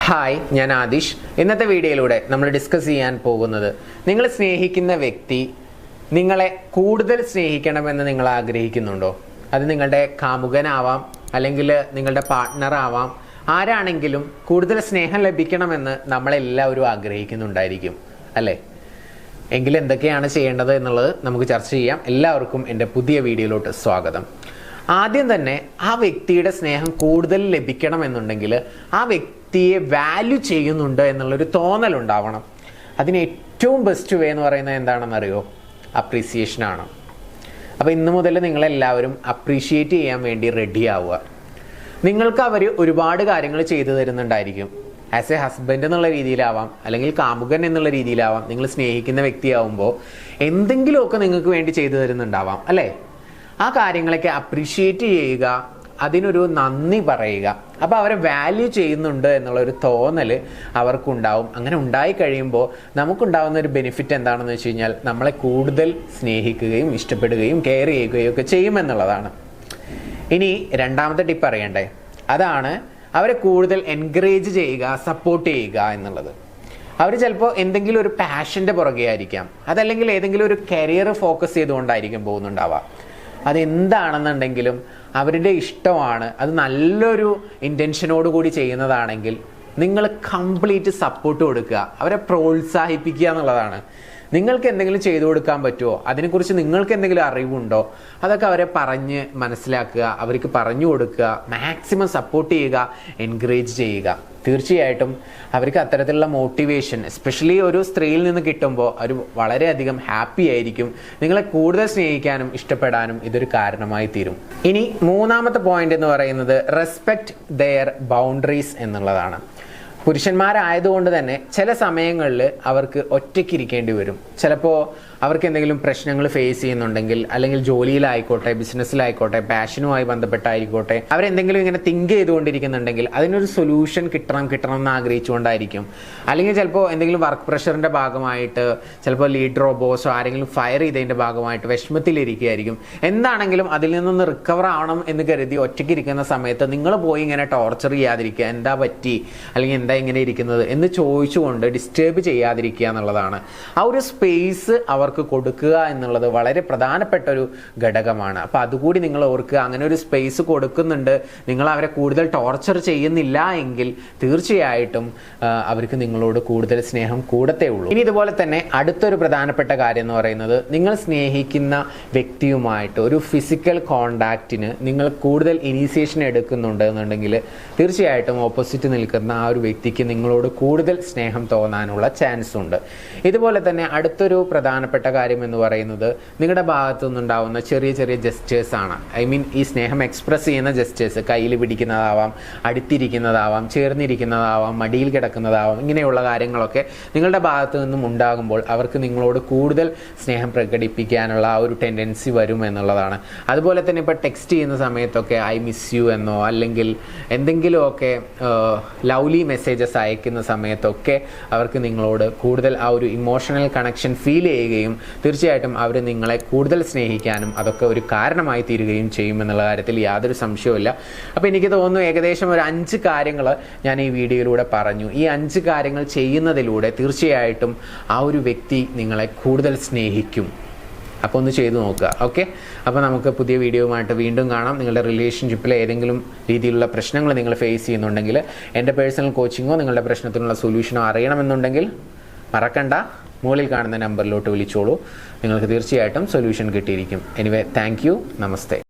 Hi, ഞാൻ ആദിഷ്. ഇന്നത്തെ വീഡിയോയിലൂടെ നമ്മൾ ഡിസ്കസ് ചെയ്യാൻ പോകുന്നത്, നിങ്ങൾ സ്നേഹിക്കുന്ന വ്യക്തി നിങ്ങളെ കൂടുതൽ സ്നേഹിക്കണമെന്ന് നിങ്ങൾ ആഗ്രഹിക്കുന്നുണ്ടോ? അത് നിങ്ങളുടെ കാമുകനാവാം, അല്ലെങ്കിൽ നിങ്ങളുടെ പാർട്ട്ണർ ആവാം. ആരാണെങ്കിലും കൂടുതൽ സ്നേഹം ലഭിക്കണമെന്ന് നമ്മളെല്ലാവരും ആഗ്രഹിക്കുന്നുണ്ടായിരിക്കും, അല്ലേ? എങ്കിൽ എന്തൊക്കെയാണ് ചെയ്യേണ്ടത് എന്നുള്ളത് നമുക്ക് ചർച്ച ചെയ്യാം. എല്ലാവർക്കും എൻ്റെ പുതിയ വീഡിയോയിലോട്ട് സ്വാഗതം. ആദ്യം തന്നെ ആ വ്യക്തിയുടെ സ്നേഹം കൂടുതൽ ലഭിക്കണമെന്നുണ്ടെങ്കിൽ ആ വ്യക്തിയെ വാല്യൂ ചെയ്യുന്നുണ്ട് എന്നുള്ളൊരു തോന്നലുണ്ടാവണം. അതിന് ഏറ്റവും ബെസ്റ്റ് വേ എന്ന് പറയുന്നത് എന്താണെന്നറിയോ? അപ്രീസിയേഷനാണ്. അപ്പോൾ ഇന്ന് മുതൽ നിങ്ങളെല്ലാവരും അപ്രീഷിയേറ്റ് ചെയ്യാൻ വേണ്ടി റെഡി ആവുക. നിങ്ങൾക്ക് അവർ ഒരുപാട് കാര്യങ്ങൾ ചെയ്തു തരുന്നുണ്ടായിരിക്കും. ആസ് എ ഹസ്ബൻഡ് എന്നുള്ള രീതിയിലാവാം, അല്ലെങ്കിൽ കാമുകൻ എന്നുള്ള രീതിയിലാവാം. നിങ്ങൾ സ്നേഹിക്കുന്ന വ്യക്തിയാവുമ്പോൾ എന്തെങ്കിലുമൊക്കെ നിങ്ങൾക്ക് വേണ്ടി ചെയ്തു തരുന്നുണ്ടാവാം, അല്ലേ? ആ കാര്യങ്ങളൊക്കെ അപ്രീഷിയേറ്റ് ചെയ്യുക, അതിനൊരു നന്ദി പറയുക. അപ്പോൾ അവരെ വാല്യൂ ചെയ്യുന്നുണ്ട് എന്നുള്ളൊരു തോന്നൽ അവർക്കുണ്ടാവും. അങ്ങനെ ഉണ്ടായി കഴിയുമ്പോൾ നമുക്കുണ്ടാകുന്ന ഒരു ബെനിഫിറ്റ് എന്താണെന്ന് വെച്ച് കഴിഞ്ഞാൽ, നമ്മളെ കൂടുതൽ സ്നേഹിക്കുകയും ഇഷ്ടപ്പെടുകയും കെയർ ചെയ്യുകയും ഒക്കെ ചെയ്യുമെന്നുള്ളതാണ്. ഇനി രണ്ടാമത്തെ ടിപ്പ് അറിയണ്ടേ, അതാണ് അവരെ കൂടുതൽ എൻകറേജ് ചെയ്യുക, സപ്പോർട്ട് ചെയ്യുക എന്നുള്ളത്. അവർ ചിലപ്പോൾ എന്തെങ്കിലും ഒരു പാഷൻ്റെ പുറകെ ആയിരിക്കാം, അതല്ലെങ്കിൽ ഏതെങ്കിലും ഒരു കരിയർ ഫോക്കസ് ചെയ്തുകൊണ്ടായിരിക്കും പോകുന്നുണ്ടാവുക. അതെന്താണെന്നുണ്ടെങ്കിലും അവരുടെ ഇഷ്ടമാണ്, അത് നല്ലൊരു ഇൻറ്റൻഷനോട് കൂടി ചെയ്യുന്നതാണെങ്കിൽ നിങ്ങൾ കംപ്ലീറ്റ് സപ്പോർട്ട് കൊടുക്കുക, അവരെ പ്രോത്സാഹിപ്പിക്കുക എന്നുള്ളതാണ്. നിങ്ങൾക്ക് എന്തെങ്കിലും ചെയ്തു കൊടുക്കാൻ പറ്റുമോ, അതിനെക്കുറിച്ച് നിങ്ങൾക്ക് എന്തെങ്കിലും അറിവുണ്ടോ, അതൊക്കെ അവരെ പറഞ്ഞ് മനസ്സിലാക്കുക, അവർക്ക് പറഞ്ഞു കൊടുക്കുക, മാക്സിമം സപ്പോർട്ട് ചെയ്യുക, എൻകറേജ് ചെയ്യുക. തീർച്ചയായിട്ടും അവർക്ക് അത്തരത്തിലുള്ള മോട്ടിവേഷൻ എസ്പെഷ്യലി ഒരു സ്ത്രീയിൽ നിന്ന് കിട്ടുമ്പോൾ അവർ വളരെയധികം ഹാപ്പി ആയിരിക്കും. നിങ്ങളെ കൂടുതൽ സ്നേഹിക്കാനും ഇഷ്ടപ്പെടാനും ഇതൊരു കാരണമായി തീരും. ഇനി മൂന്നാമത്തെ പോയിന്റ് എന്ന് പറയുന്നത് റെസ്പെക്ട് ദെയർ ബൗണ്ടറീസ് എന്നുള്ളതാണ്. പുരുഷന്മാരായതുകൊണ്ട് തന്നെ ചില സമയങ്ങളിൽ അവർക്ക് ഒറ്റയ്ക്കിരിക്കേണ്ടി വരും. ചിലപ്പോൾ അവർക്ക് എന്തെങ്കിലും പ്രശ്നങ്ങൾ ഫേസ് ചെയ്യുന്നുണ്ടെങ്കിൽ, അല്ലെങ്കിൽ ജോലിയിലായിക്കോട്ടെ, ബിസിനസ്സിലായിക്കോട്ടെ, പാഷനുമായി ബന്ധപ്പെട്ടായിക്കോട്ടെ, അവരെന്തെങ്കിലും ഇങ്ങനെ തിങ്ക് ചെയ്തുകൊണ്ടിരിക്കുന്നുണ്ടെങ്കിൽ അതിനൊരു സൊല്യൂഷൻ കിട്ടണം എന്ന് ആഗ്രഹിച്ചുകൊണ്ടായിരിക്കും. അല്ലെങ്കിൽ ചിലപ്പോൾ എന്തെങ്കിലും വർക്ക് പ്രഷറിൻ്റെ ഭാഗമായിട്ട്, ചിലപ്പോൾ ലീഡറോ ബോസോ ആരെങ്കിലും ഫയർ ചെയ്തതിൻ്റെ ഭാഗമായിട്ട് വിഷമത്തിലിരിക്കുകയായിരിക്കും. എന്താണെങ്കിലും അതിൽ നിന്നൊന്ന് റിക്കവർ ആവണം എന്ന് കരുതി ഒറ്റയ്ക്കിരിക്കുന്ന സമയത്ത് നിങ്ങൾ പോയി ഇങ്ങനെ ടോർച്ചർ ചെയ്യാതിരിക്കുക. എന്താ പറ്റി, അല്ലെങ്കിൽ എന്താ ഇങ്ങനെ ഇരിക്കുന്നത് എന്ന് ചോദിച്ചുകൊണ്ട് ഡിസ്റ്റർബ് ചെയ്യാതിരിക്കുക എന്നുള്ളതാണ്. ആ ഒരു സ്പേസ് അവർക്ക് കൊടുക്കുക എന്നുള്ളത് വളരെ പ്രധാനപ്പെട്ട ഒരു ഘടകമാണ്. അപ്പോൾ അതുകൂടി നിങ്ങൾ ഓർക്കുക. അങ്ങനെ ഒരു സ്പേസ് കൊടുക്കുന്നുണ്ട്, നിങ്ങൾ അവരെ കൂടുതൽ ടോർച്ചർ ചെയ്യുന്നില്ല എങ്കിൽ തീർച്ചയായിട്ടും അവർക്ക് നിങ്ങളോട് കൂടുതൽ സ്നേഹം കൂടത്തേ ഉള്ളൂ. ഇനി ഇതുപോലെ തന്നെ അടുത്തൊരു പ്രധാനപ്പെട്ട കാര്യം എന്ന് പറയുന്നത്, നിങ്ങൾ സ്നേഹിക്കുന്ന വ്യക്തിയുമായിട്ട് ഒരു ഫിസിക്കൽ കോണ്ടാക്റ്റിന് നിങ്ങൾ കൂടുതൽ ഇനീഷ്യേഷൻ എടുക്കുന്നുണ്ട് എന്നുണ്ടെങ്കിൽ തീർച്ചയായിട്ടും ഓപ്പോസിറ്റ് നിൽക്കുന്ന ആ ഒരു വ്യക്തിക്ക് നിങ്ങളോട് കൂടുതൽ സ്നേഹം തോന്നാനുള്ള ചാൻസ് ഉണ്ട്. ഇതുപോലെ തന്നെ അടുത്തൊരു പ്രധാനപ്പെട്ട കാര്യം എന്ന് പറയുന്നത്, നിങ്ങളുടെ ഭാഗത്തു നിന്നുണ്ടാവുന്ന ചെറിയ ചെറിയ ജെസ്റ്റേഴ്സ് ആണ്. ഈ സ്നേഹം എക്സ്പ്രസ് ചെയ്യുന്ന ജെസ്റ്റേഴ്സ്. കയ്യിൽ പിടിക്കുന്നതാവാം, അടുത്തിരിക്കുന്നതാവാം, ചേർന്നിരിക്കുന്നതാവാം, മടിയിൽ കിടക്കുന്നതാവാം. ഇങ്ങനെയുള്ള കാര്യങ്ങളൊക്കെ നിങ്ങളുടെ ഭാഗത്തു നിന്നും ഉണ്ടാകുമ്പോൾ അവർക്ക് നിങ്ങളോട് കൂടുതൽ സ്നേഹം പ്രകടിപ്പിക്കാനുള്ള ആ ഒരു ടെൻഡൻസി വരും എന്നുള്ളതാണ്. അതുപോലെ തന്നെ ഇപ്പോൾ ടെക്സ്റ്റ് ചെയ്യുന്ന സമയത്തൊക്കെ ഐ മിസ് യു എന്നോ, അല്ലെങ്കിൽ എന്തെങ്കിലുമൊക്കെ ലവ്ലി മെസ്സേജസ് അയക്കുന്ന സമയത്തൊക്കെ അവർക്ക് നിങ്ങളോട് കൂടുതൽ ആ ഒരു ഇമോഷണൽ കണക്ഷൻ ഫീൽ ചെയ്യുകയും തീർച്ചയായിട്ടും അവർ നിങ്ങളെ കൂടുതൽ സ്നേഹിക്കാനും അതൊക്കെ ഒരു കാരണമായി തീരുകയും ചെയ്യുമെന്നുള്ള കാര്യത്തിൽ യാതൊരു സംശയവുമില്ല. അപ്പോൾ എനിക്ക് തോന്നുന്നു ഏകദേശം ഒരു 5 കാര്യങ്ങൾ ഞാൻ ഈ വീഡിയോയിലൂടെ പറഞ്ഞു. ഈ 5 കാര്യങ്ങൾ ചെയ്യുന്നതിലൂടെ തീർച്ചയായിട്ടും ആ ഒരു വ്യക്തി നിങ്ങളെ കൂടുതൽ സ്നേഹിക്കും. അപ്പോൾ ഒന്ന് ചെയ്തു നോക്കുക. ഓക്കെ, അപ്പോൾ നമുക്ക് പുതിയ വീഡിയോയുമായിട്ട് വീണ്ടും കാണാം. നിങ്ങളുടെ റിലേഷൻഷിപ്പിൽ ഏതെങ്കിലും രീതിയിലുള്ള പ്രശ്നങ്ങൾ നിങ്ങൾ ഫേസ് ചെയ്യുന്നുണ്ടെങ്കിൽ, എൻ്റെ പേഴ്സണൽ കോച്ചിങ്ങോ നിങ്ങളുടെ പ്രശ്നത്തിനുള്ള സൊല്യൂഷനോ അറിയണമെന്നുണ്ടെങ്കിൽ മറക്കണ്ട, മുകളിൽ കാണുന്ന നമ്പറിലോട്ട് വിളിച്ചോളൂ. നിങ്ങൾക്ക് തീർച്ചയായിട്ടും സൊല്യൂഷൻ കിട്ടിയിരിക്കും. Anyway, thank you. നമസ്തേ.